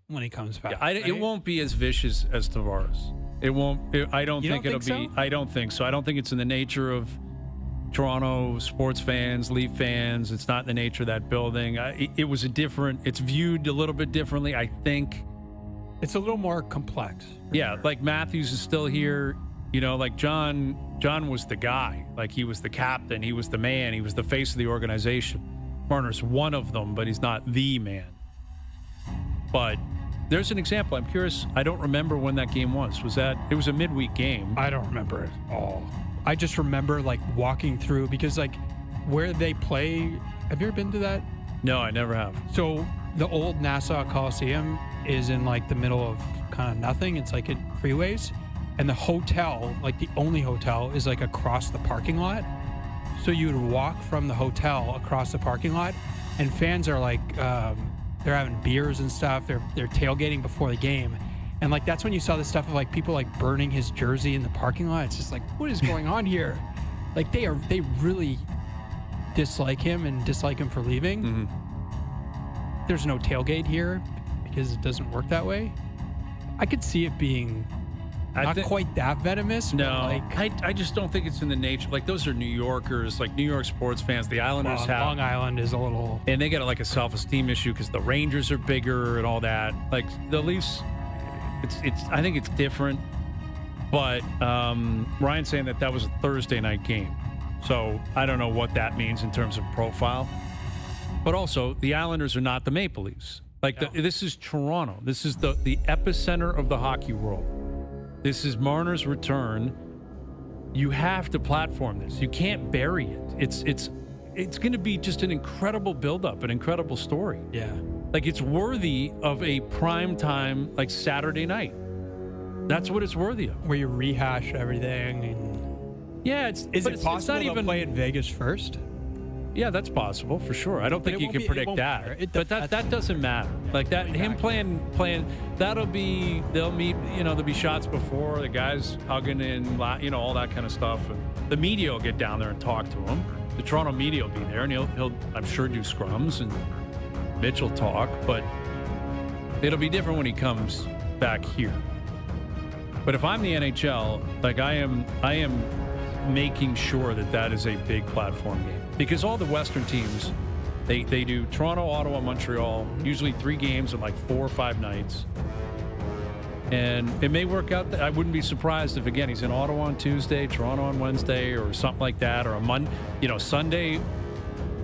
when he comes back. Yeah, it won't be as vicious as Tavares. It won't. I don't think it'll be. I don't think so. I don't think it's in the nature of Toronto sports fans, Leaf fans. It's not in the nature of that building. It was a different. It's viewed a little bit differently. I think it's a little more complex. Yeah, like Matthews is still here. You know, like John was the guy. Like he was the captain. He was the man. He was the face of the organization. Marner's one of them, but he's not the man. But there's an example. I'm curious. I don't remember when that game was. It was a midweek game. I don't remember it all. I just remember like walking through because like where they play. Have you ever been to that? No, I never have. So the old Nassau Coliseum is in like the middle of kind of nothing. It's like in freeways. And the hotel, like the only hotel, is like across the parking lot. So you would walk from the hotel across the parking lot, and fans are like, they're having beers and stuff. They're tailgating before the game. And like that's when you saw the stuff of like people like burning his jersey in the parking lot. It's just like, what is going on here? Like they really dislike him and dislike him for leaving. Mm-hmm. There's no tailgate here because it doesn't work that way. I could see it being not quite that venomous. No, but like, I just don't think it's in the nature. Like those are New Yorkers, like New York sports fans. The Islanders have Long Island is a little, and they got like a self-esteem issue because the Rangers are bigger and all that. Like the Leafs, it's. I think it's different. But Ryan's saying that was a Thursday night game, so I don't know what that means in terms of profile. But also, the Islanders are not the Maple Leafs. Like this is Toronto. This is the epicenter of the hockey world. This is Marner's return. You have to platform this. You can't bury it. It's going to be just an incredible buildup, an incredible story. Yeah. Like it's worthy of a prime time, like Saturday night. That's what it's worthy of. Where you rehash everything. And yeah, is it possible it's not to even play in Vegas first? Yeah, that's possible for sure. I don't think you can predict that. But that doesn't matter. Like that, him playing, they'll meet, there'll be shots before, the guys hugging and, all that kind of stuff. And the media will get down there and talk to him. The Toronto media will be there, and he'll I'm sure, do scrums, and Mitch will talk. But it'll be different when he comes back here. But if I'm the NHL, like I am making sure that is a big platform game. Because all the Western teams, they do Toronto, Ottawa, Montreal, usually 3 games in like 4 or 5 nights. And it may work out. I wouldn't be surprised if, again, he's in Ottawa on Tuesday, Toronto on Wednesday, or something like that, or a Sunday,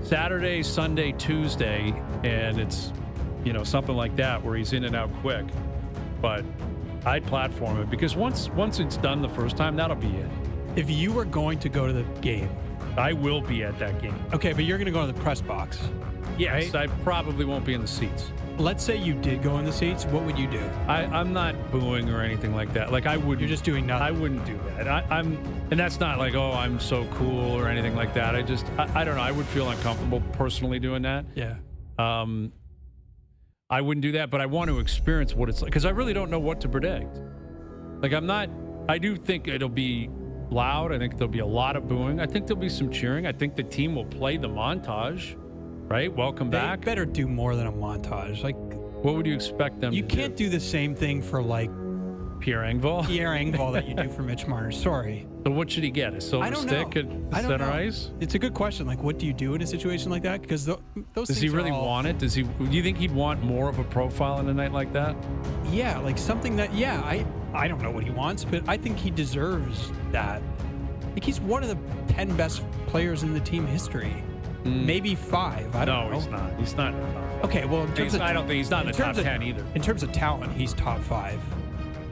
Saturday, Sunday, Tuesday, and it's, something like that where he's in and out quick. But I'd platform it because once it's done the first time, that'll be it. If you were going to go to the game, I will be at that game. Okay, but you're going to go to the press box. Yes, right? I probably won't be in the seats. Let's say you did go in the seats. What would you do? I'm not booing or anything like that. Like I wouldn't. You're just doing nothing. I wouldn't do that. And that's not like, oh, I'm so cool or anything like that. I don't know. I would feel uncomfortable personally doing that. Yeah. I wouldn't do that, but I want to experience what it's like because I really don't know what to predict. Like I do think it'll be loud. I think there'll be a lot of booing. I think there'll be some cheering. I think the team will play the montage, right? Welcome back. They better do more than a montage. Like, what would you expect them to do? You can't do the same thing for like Pierre Engvall that you do for Mitch Marner. Sorry. So what should he get? A silver stick at center ice? It's a good question. Like, what do you do in a situation like that? Because those does he really want it? Do you think he'd want more of a profile in a night like that? Yeah, like something that. Yeah, I don't know what he wants, but I think he deserves that. Like he's one of the 10 best players in the team history. Maybe 5. I don't know. No, he's not. He's not. Okay, well, I don't think he's not in the top 10 either. In terms of talent, he's top 5.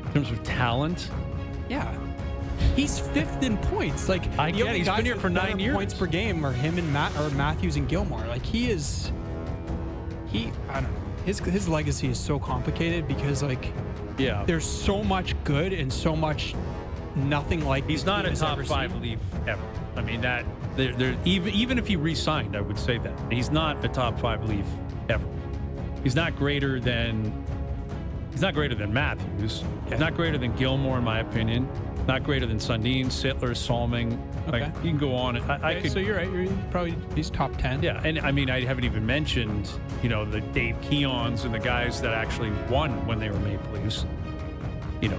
In terms of talent? Yeah. He's 5th in points. Like I get it. He's been here for 9 years. Points per game are him and Matthews and Gilmore. Like I don't know. His legacy is so complicated because there's so much good and so much nothing like he's not a top 5 Leaf ever. I mean that even if he re-signed, I would say that he's not a top 5 Leaf ever. He's not greater than Matthews. He's not greater than Gilmore, in my opinion. Not greater than Sundin, Sittler, Salming. Okay. Like, you can go on. So you're right. He's top 10. Yeah, and I mean, I haven't even mentioned, the Dave Keons and the guys that actually won when they were Maple Leafs.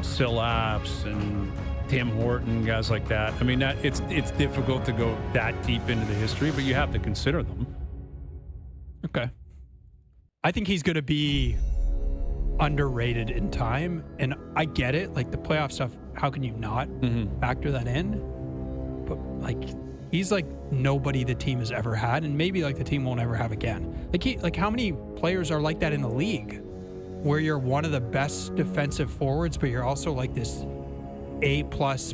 Sillaps and Tim Horton, guys like that. I mean, it's difficult to go that deep into the history, but you have to consider them. Okay. I think he's going to be underrated in time, and I get it. Like the playoff stuff, how can you not factor that in? But like, he's like nobody the team has ever had, and maybe like the team won't ever have again. Like how many players are like that in the league, where you're one of the best defensive forwards, but you're also like this A+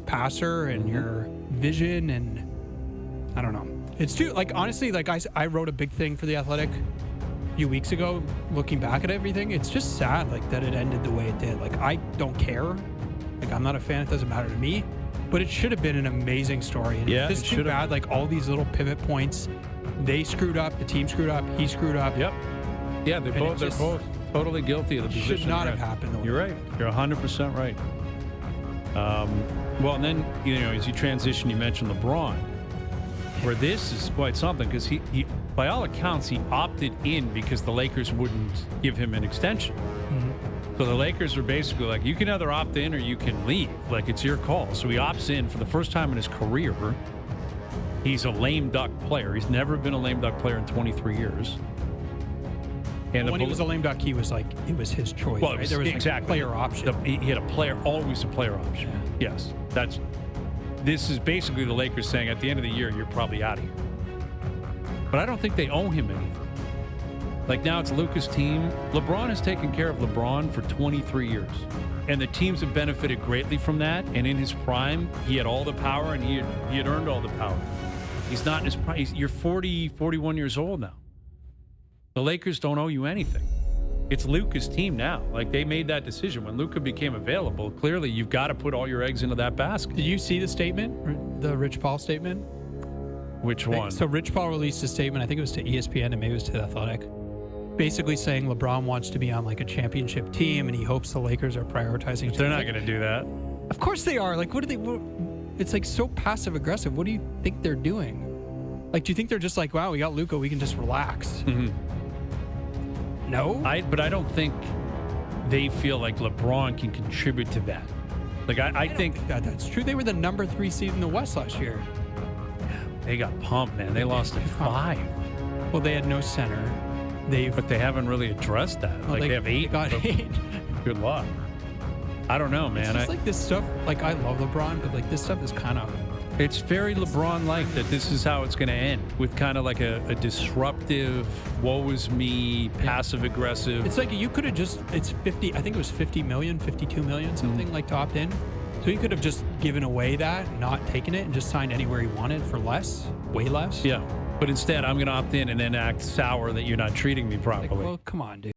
passer, and your vision, and I don't know. It's too like honestly, like I wrote a big thing for The Athletic a few weeks ago, looking back at everything. It's just sad like that it ended the way it did. Like I don't care. Like I'm not a fan. It doesn't matter to me. But it should have been an amazing story. And yeah, it's too bad. Like all these little pivot points, they screwed up. The team screwed up. He screwed up. Yep. Yeah, they're both totally guilty of the position. Should not have happened. You're right. You're 100% right. Well, and then as you transition, you mentioned LeBron, where this is quite something because he by all accounts he opted in because the Lakers wouldn't give him an extension. So the Lakers were basically like, you can either opt in or you can leave. Like, it's your call. So he opts in for the first time in his career. He's a lame duck player. He's never been a lame duck player in 23 years. And when he was a lame duck, he was like, it was his choice. Well, right? There was exactly like a player option. He had always a player option. Yeah. Yes. This is basically the Lakers saying at the end of the year, you're probably out of here. But I don't think they owe him anything. Like now it's Luka's team. LeBron has taken care of LeBron for 23 years. And the teams have benefited greatly from that. And in his prime, he had all the power and he had earned all the power. He's not in his prime. You're 40, 41 years old now. The Lakers don't owe you anything. It's Luka's team now. Like they made that decision. When Luka became available, clearly you've got to put all your eggs into that basket. Did you see the statement, the Rich Paul statement? Which one? So Rich Paul released a statement, I think it was to ESPN and maybe it was to The Athletic, basically saying LeBron wants to be on like a championship team and he hopes the Lakers are prioritizing. They're not going to do that. Of course they are. Like, it's like so passive aggressive. What do you think they're doing? Like, do you think they're just like, wow, we got Luka, we can just relax? No? But I don't think they feel like LeBron can contribute to that. Like, I think that's true. They were the number 3 seed in the West last year. They got pumped, man. They lost at 5. Well, they had no center. But they haven't really addressed that. Well, they have 8. They got 8. Good luck. I don't know, man. It's just like this stuff. Like I love LeBron, but like this stuff is kind of. It's very LeBron-like that this is how it's going to end, with kind of like a disruptive, woe is me, passive-aggressive. It's like you could have just, it's 50, I think it was 50 million, 52 million, something like to opt in. So he could have just given away that, not taken it, and just signed anywhere he wanted for less, way less. Yeah, but instead I'm going to opt in and then act sour that you're not treating me properly. Like, well, come on, dude.